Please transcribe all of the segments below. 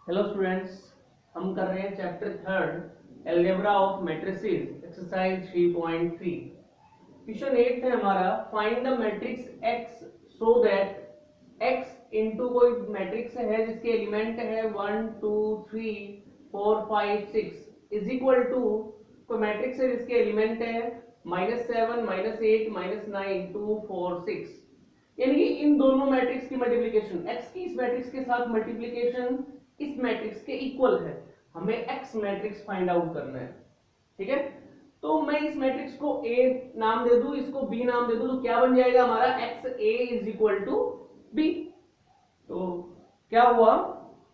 Hello students, हम कर रहे हैं chapter third algebra of matrices exercise 3.3। Question 8 है हमारा, find the matrix x so that x into कोई मैट्रिक्स है जिसके एलिमेंट है 1 2 3 4 5 6 इज इक्वल टू कोई मैट्रिक्स है जिसके एलिमेंट है -7 -8 -9 2 4 6। यानी कि इन दोनों मैट्रिक्स की मल्टीप्लिकेशन, x की इस मैट्रिक्स के साथ मल्टीप्लिकेशन इस मैट्रिक्स के इक्वल है। हमें x मैट्रिक्स फाइंड आउट करना है, ठीक है। तो मैं इस मैट्रिक्स को A नाम दे दूं, इसको B नाम दे दूं, तो क्या बन जाएगा हमारा XA is equal to B। तो क्या हुआ,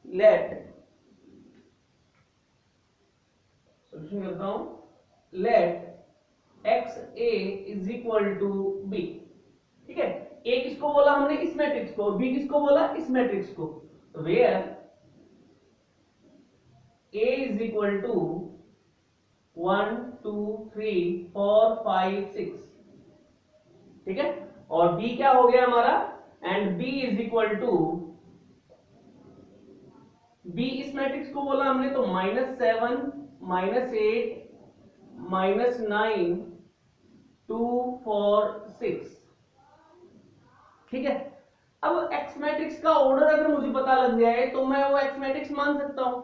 लेट सॉल्यूशन करता हूं, let XA is equal to B, ठीक है। A किसको बोला हमने, इस मैट्रिक्स को, B किसको बोला, इस मैट्रिक्स को। तो where A is equal to 1 2 3 4 5 6, ठीक है। और B क्या हो गया हमारा, and B is equal to, B इस मैट्रिक्स को बोला हमने तो -7 -8 -9 2 4 6, ठीक है। अब X मैट्रिक्स का ऑर्डर अगर मुझे पता लग जाए तो मैं वो X मैट्रिक्स मान सकता हूं।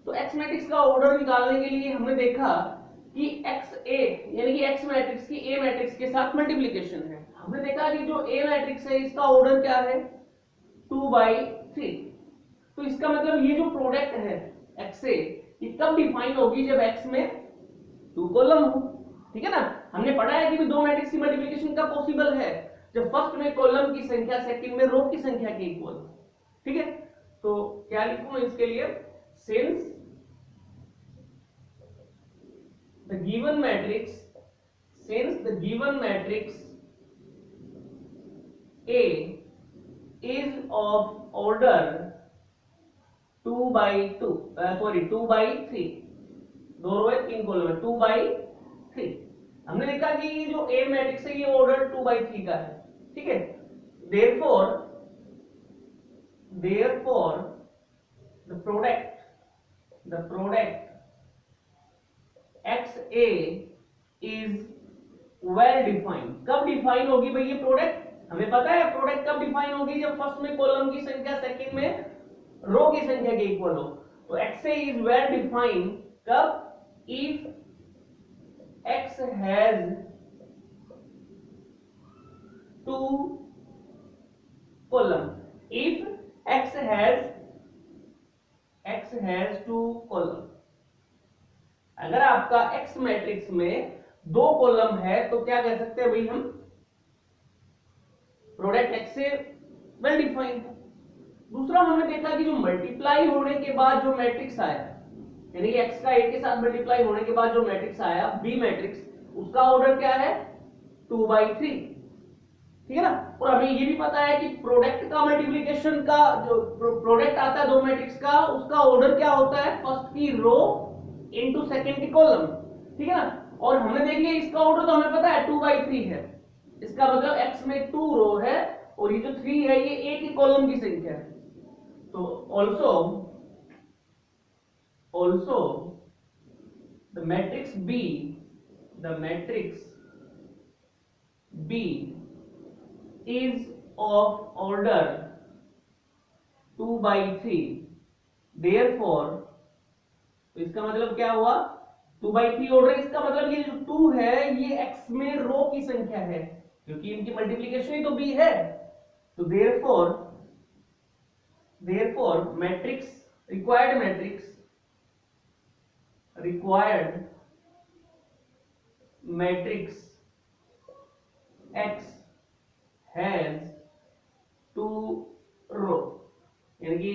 तो X मैट्रिक्स का ऑर्डर निकालने के लिए हमने देखा कि XA यानी कि X मैट्रिक्स की A मैट्रिक्स के साथ मल्टीप्लिकेशन है। हमने देखा कि जो A मैट्रिक्स है इसका ऑर्डर क्या है, 2/3। तो इसका मतलब ये जो प्रोडक्ट है XA, ये कब डिफाइन होगी, जब X में 2 कॉलम हो, ठीक है ना। हमने पढ़ा है कि दो मैट्रिक्स की मल्टीप्लिकेशन कब पॉसिबल है, जब फर्स्ट में कॉलम की संख्या सेकंड में रो की संख्या के इक्वल, ठीक है। तो क्या लिखूं इसके लिए, since the given matrix A is of order 2/3, दो रो है 3 कॉलम है, 2/3। हमने देखा कि ये जो A मैट्रिक्स है ये ऑर्डर 2/3 का है, ठीक है। therefore the product XA is well defined। कब डिफाइन होगी भाई ये प्रोडक्ट, हमें पता है प्रोडक्ट कब डिफाइन होगी, जब फर्स्ट में कॉलम की संख्या सेकंड में रो की संख्या के इक्वल हो। तो XA is well defined कब, if X has 2 column, if X has 2 column। अगर आपका X मैट्रिक्स में 2 कॉलम है तो क्या कह सकते हैं भाई हम, प्रोडक्ट X से वेल डिफाइंड है। दूसरा हमने देखा कि जो मल्टीप्लाई होने के बाद जो मैट्रिक्स आया, यानी कि X का A के साथ मल्टीप्लाई होने के बाद जो मैट्रिक्स आया B मैट्रिक्स, उसका ऑर्डर क्या है, 2/3, ठीक है ना। और हमें ये भी पता है कि प्रोडक्ट का मल्टीप्लिकेशन का जो प्रोडक्ट आता है दो मैट्रिक्स का, उसका ऑर्डर क्या होता है, फर्स्ट की रो इनटू सेकंड की कॉलम, ठीक है ना। और हमने देख लिया इसका ऑर्डर तो हमें पता है 2/3 है, इसका मतलब X में 2 रो है और ये जो 3 है ये एक ही कॉलम की संख्या है। तो also the matrix B is of order 2/3, therefore तो इसका मतलब क्या हुआ, 2/3 ऑर्डर, इसका मतलब ये जो 2 है ये X में रो की संख्या है, क्योंकि इनकी मल्टीप्लिकेशन ही तो B है। तो therefore required matrix X has 2 रो, यानी कि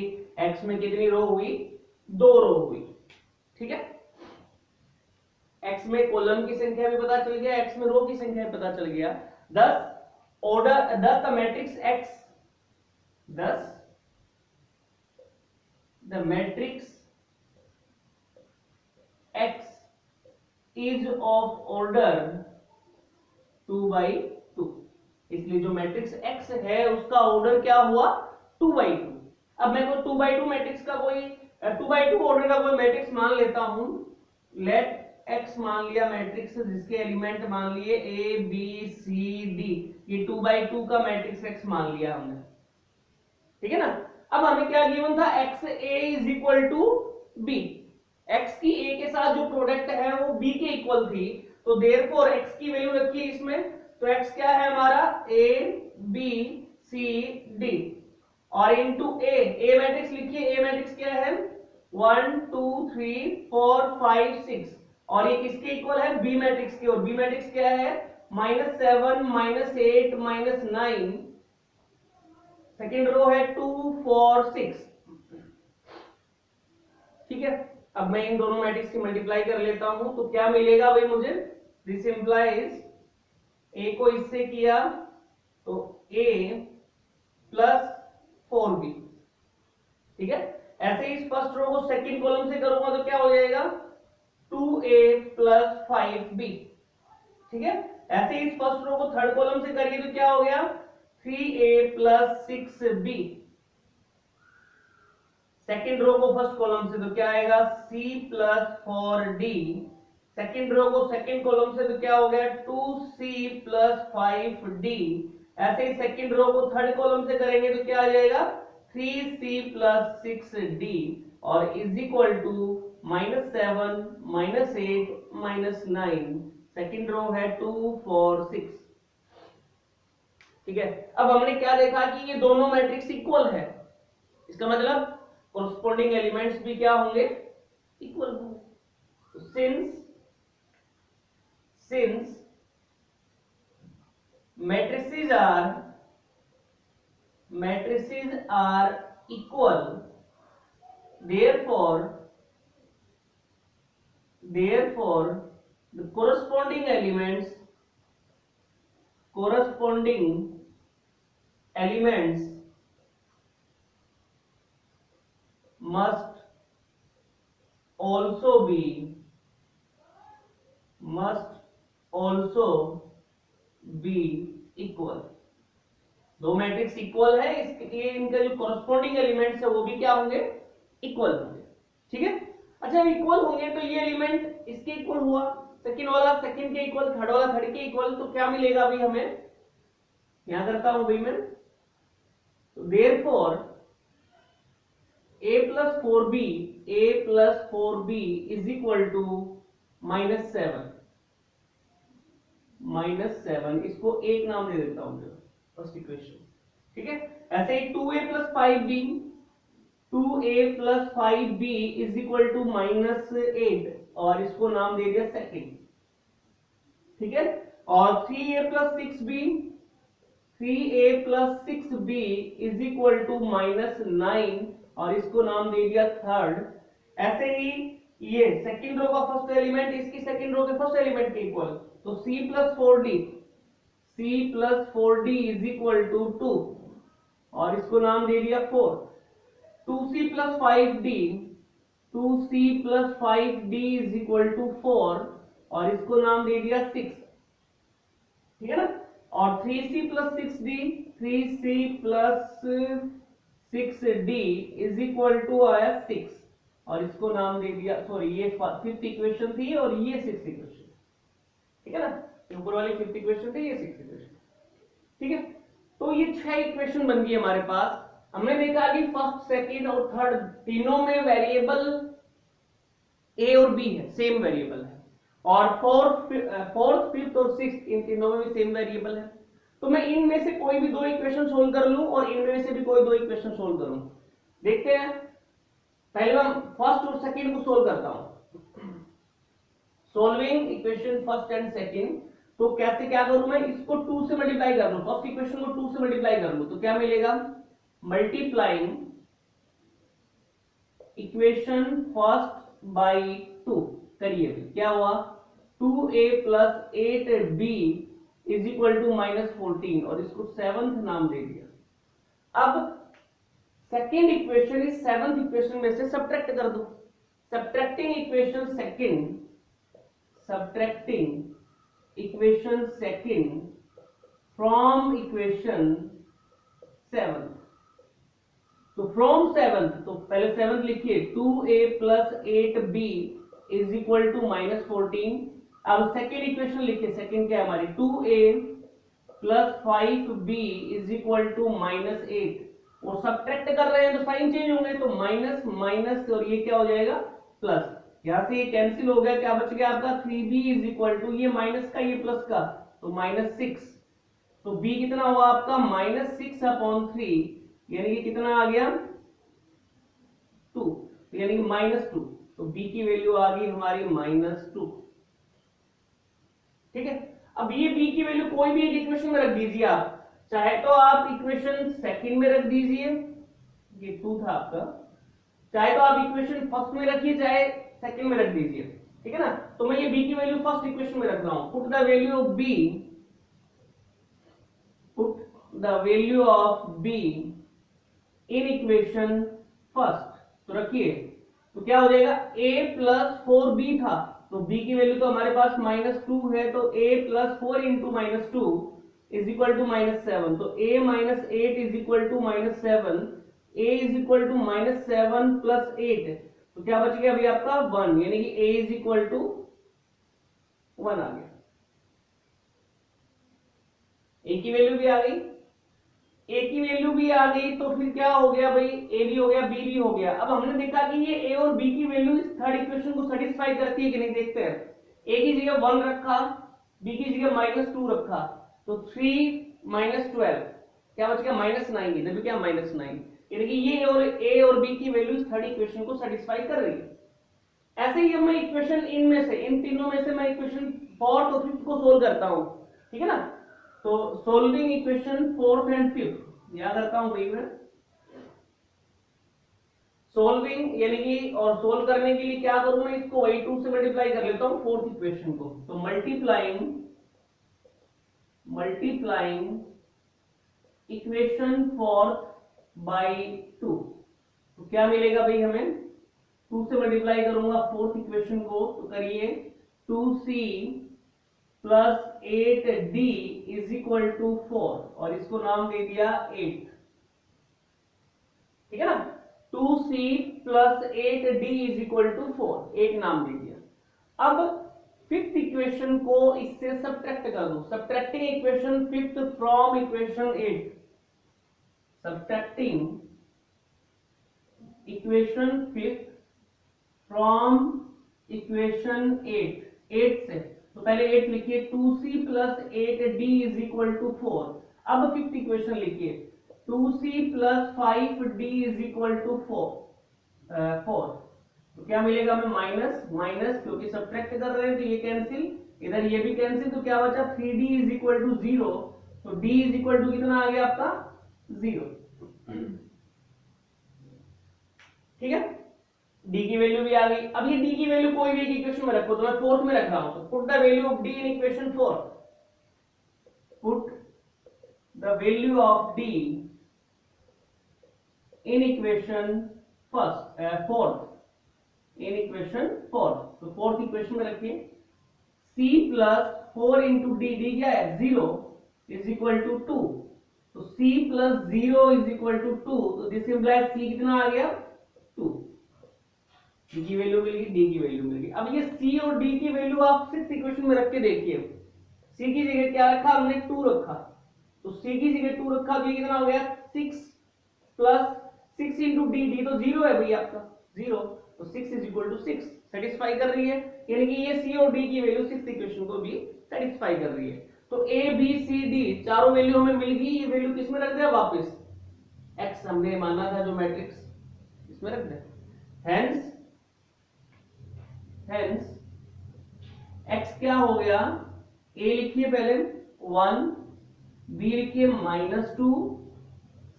X में कितनी रो हुई, 2 रो हुई, ठीक है। X में कॉलम की संख्या भी पता चल गया, X में रो की संख्या भी पता चल गया। thus the matrix X is of order 2/2, इसलिए जो मैट्रिक्स X है उसका ऑर्डर क्या हुआ, 2/2। अब मेरे को 2/2 मैट्रिक्स का कोई 2x2 ऑर्डर का कोई मैट्रिक्स मान लेता हूं, लेट x मान लिया मैट्रिक्स जिसके एलिमेंट मान लिए a b c d, ये 2x2 का मैट्रिक्स x मान लिया हमने, ठीक है ना। अब हमें क्या गिवन था, x a is equal to b, x की a के साथ जो प्रोडक्ट है वो b के इक्वल थी, तो देयरफॉर x की वैल्यू रखी इसमें, तो x क्या है हमारा a b c d, और इनटू a मैट्रिक्स लिखिए, a मैट्रिक्स क्या है 1 2 3 4 5 6, और ये किसके इक्वल है बी मैट्रिक्स के, और बी मैट्रिक्स क्या है -7 -8 -9, सेकेंड रो है 2 4 6, ठीक है। अब मैं इन दोनों मैट्रिक्स की मल्टीप्लाई कर लेता हूं, तो क्या मिलेगा भाई मुझे, दिस इंप्लाइज a को इससे किया तो a प्लस 4b, ठीक है। ऐसे ही इस फर्स्ट रो को सेकंड कॉलम से करूंगा तो क्या हो जाएगा 2a प्लस 5b, ठीक है। ऐसे ही इस फर्स्ट रो को थर्ड कॉलम से करिए तो क्या हो गया 3a plus 6b, second row को फर्स्ट कॉलम से तो क्या आएगा c plus 4d, second row को सेकंड कॉलम से तो क्या हो गया 2c प्लस 5d, ऐसे ही सेकंड रो को थर्ड कॉलम से करेंगे तो क्या आ जाएगा 3c प्लस 6d, और is equal to -7 -8 -9, second row है 2 4 6, ठीक है। अब हमने क्या देखा कि ये दोनों मैट्रिक्स इक्वल है, इसका मतलब कोरस्पोंडिंग एलिमेंट्स भी क्या होंगे इक्वल होंगे। Since matrices are equal, therefore the corresponding elements must also be equal। दो मैट्रिक्स इक्वल है, इसलिए इनका जो कॉरस्पॉन्डिंग एलिमेंट्स है वो भी क्या होंगे इक्वल होंगे, ठीक है। अच्छा इक्वल होंगे तो ये एलिमेंट इसके इक्वल हुआ, सेकंड वाला सेकंड के इक्वल, थर्ड वाला थर्ड के इक्वल, तो क्या मिलेगा अभी हमें, यहां करता हूं भाई मैं, तो therefore a plus 4b is equal to -7, इसको एक नाम दे देता हूं फर्स्ट इक्वेशन, ठीक है। ऐसे ही 2a plus 5b is equal to -8, और इसको नाम दे दिया सेकंड, ठीक है। और 3a plus 6b is equal to -9, और इसको नाम दे दिया थर्ड। ऐसे ही ये सेकंड रो का फर्स्ट एलिमेंट इसकी सेकंड रो के फर्स्ट एलिमेंट के इक्वल, तो c plus 4d is equal to 2, और इसको नाम दे दिया 4। 2c plus 5d is equal to 4, और इसको नाम दे दिया 6, ठीक है ना। और 3c plus 6d is equal to आया 6, और इसको नाम दे दिया, सॉरी ये फिफ्थ इक्वेशन थी और ये सिक्स्थ इक्वेशन, ठीक है ना, ऊपर वाली फिफ्थ इक्वेशन थी, ये सिक्स्थ इक्वेशन, ठीक है। तो ये 6 इक्वेशन बन गई हमारे पास। हमने देखा कि फर्स्ट सेकंड और थर्ड तीनों में वेरिएबल a और b है, सेम वेरिएबल है, और फोर्थ फिफ्थ और सिक्स्थ इन तीनों में भी सेम वेरिएबल है। तो मैं इनमें से कोई भी दो इक्वेशन सोल्व कर लूं और इनमें से भी कोई दो इक्वेशन सोल्व करूं। देखते हैं, पहले मैं फर्स्ट और सेकंड को सोल्व करता हूं। Solving equation first and second, तो कैसे क्या करूं मैं, इसको 2 से मल्टीप्लाई कर लूं, फर्स्ट इक्वेशन को 2 से मल्टीप्लाई कर लूं तो क्या मिलेगा, मल्टीप्लाइंग इक्वेशन फर्स्ट बाय 2 करिए, क्या हुआ 2a plus 8b is equal to -14, और इसको सेवंथ नाम दे दिया। अब सेकेंड इक्वेशन इस सेवंथ इक्वेशन में से सब्ट्रैक्ट कर दो, subtracting equation second from equation 7, तो फ्रॉम सेवंथ, तो पहले सेवंथ लिखिए 2a plus 8b is equal to -14। अब सेकेंड इक्वेशन लिखिए, सेकेंड क्या है हमारी 2a plus 5b is equal to -8। और सब्ट्रैक्ट कर रहे हैं तो साइन चेंज होंगे, तो माइनस माइनस और ये क्या हो जाएगा प्लस। यहां से ये कैंसिल हो गया, क्या बच गया आपका 3b इज इक्वल टू ये माइनस का ये प्लस का तो -6। तो b कितना हुआ आपका -6/3, यानी कि कितना आ गया 2, यानी कि -2। तो b की वैल्यू आ गई हमारी -2। ठीक है, अब ये b की वैल्यू कोई भी एक इक्वेशन में रख दीजिए आप, चाहे तो आप इक्वेशन सेकंड में रख दीजिए, ये 2 था आपका, चाहे तो आप इक्वेशन फर्स्ट में रखिए, चाहे सेकंड में रख दीजिए। ठीक है ना, तो मैं ये b की वैल्यू फर्स्ट इक्वेशन में रख रहा हूं। Put the value of b, put the value of b in equation first, तो रखिए, तो क्या हो जाएगा a प्लस 4b था, तो b की वैल्यू तो हमारे पास -2 है, तो a plus 4 into -2 is equal to -7। तो a minus 8 is equal to -7, a is equal to -7 plus 8, तो क्या बच गया अभी आपका 1, यानी कि a इज इक्वल टू 1 आ गया। a की वैल्यू भी आ गई, a की वैल्यू भी आ गई, तो फिर क्या हो गया भाई, a भी हो गया b भी हो गया। अब हमने देखा कि ये a और b की वैल्यू इस थर्ड इक्वेशन को सेटिस्फाई करती है कि नहीं, देखते हैं। a की जगह 1 रखा, b की जगह -2 रखा, तो 3 -12 क्या बच गया -9, इधर भी क्या -9, यानी कि ये और a और b की वैल्यू इस थर्ड इक्वेशन को सेटिस्फाई कर रही है। ऐसे ही अब मैं इक्वेशन इनमें से, इन तीनों में से मैं इक्वेशन फोर्थ और फिफ्थ को सोल्व करता हूं। ठीक है ना, तो solving equation fourth and fifth याद रखता हूं भाई मैं, सोल्विंग यानी कि, और सोल्व करने के लिए क्या करूं मैं, इसको वही 2 से मल्टीप्लाई कर लेता हूं फोर्थ इक्वेशन को। तो मल्टीप्लाइंग इक्वेशन फोर्थ बाय 2, तो क्या मिलेगा भाई हमें, 2 से मल्टीप्लाई करूंगा फोर्थ इक्वेशन को, तो करिए 2c plus 8d is equal to 4, और इसको नाम दे दिया 8। ठीक है ना, 2c plus 8d is equal to 4, 8 नाम दे दिया। अब फिफ्थ इक्वेशन को इससे सब्ट्रैक्ट कर दो, subtracting equation fifth from equation 8, subtracting equation fifth from equation 8 से, तो पहले 8 लिखिए, 2c plus 8d is equal to 4। अब फिफ्थ इक्वेशन लिखिए, 2c plus 5d is equal to 4, तो क्या मिलेगा हमें माइनस माइनस, क्योंकि सब्ट्रैक्ट कर रहे हैं तो ये कैंसिल, इधर ये भी कैंसिल, तो क्या बचा 3d इज इक्वल टू 0, तो d इज इक्वल टू कितना आ गया आपका 0। ठीक है, d की वैल्यू भी आ गई। अब ये d की वैल्यू कोई भी इक्वेशन में रखो, तो मैं फोर्थ में रख रहा हूं, तो put the value of d in equation 4, put the value of d in equation fourth, in equation fourth, तो फोर्थ इक्वेशन में रखिए c plus 4 into D, D क्या है 0 इज इक्वल टू 2, तो c plus 0 is equal to 2, तो this implies c कितना आ गया 2, c की वैल्यू मिल गई, d की वैल्यू मिल गई। अब ये c और d की वैल्यू आप सिक्स्थ इक्वेशन में रख के देखिए, c की जगह क्या रखा हमने 2 रखा, तो c की जगह 2 रखा, तो ये कितना हो गया 6 प्लस 6 इंटू डी, डी तो 0 है भाई आपका 0, तो 6 इज इक्वल टू 6 सेटिस्फाई कर रही है, यानी कि ये c और d की वैल्यू सिक्स्थ इक्वेशन को भी सेटिस्फाई कर रही है। तो a b c d चारों वैल्यू हमें मिल गई, ये वैल्यू किस में रख दिया वापस, x हमने माना था जो मैट्रिक्स, इसमें रख दिया। हेंस x क्या हो गया, a लिखिए पहले 1, b लिखिए -2,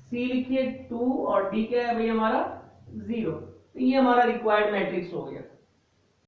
c लिखिए 2, और d क्या है भाई हमारा 0, तो ये हमारा रिक्वायर्ड मैट्रिक्स हो गया।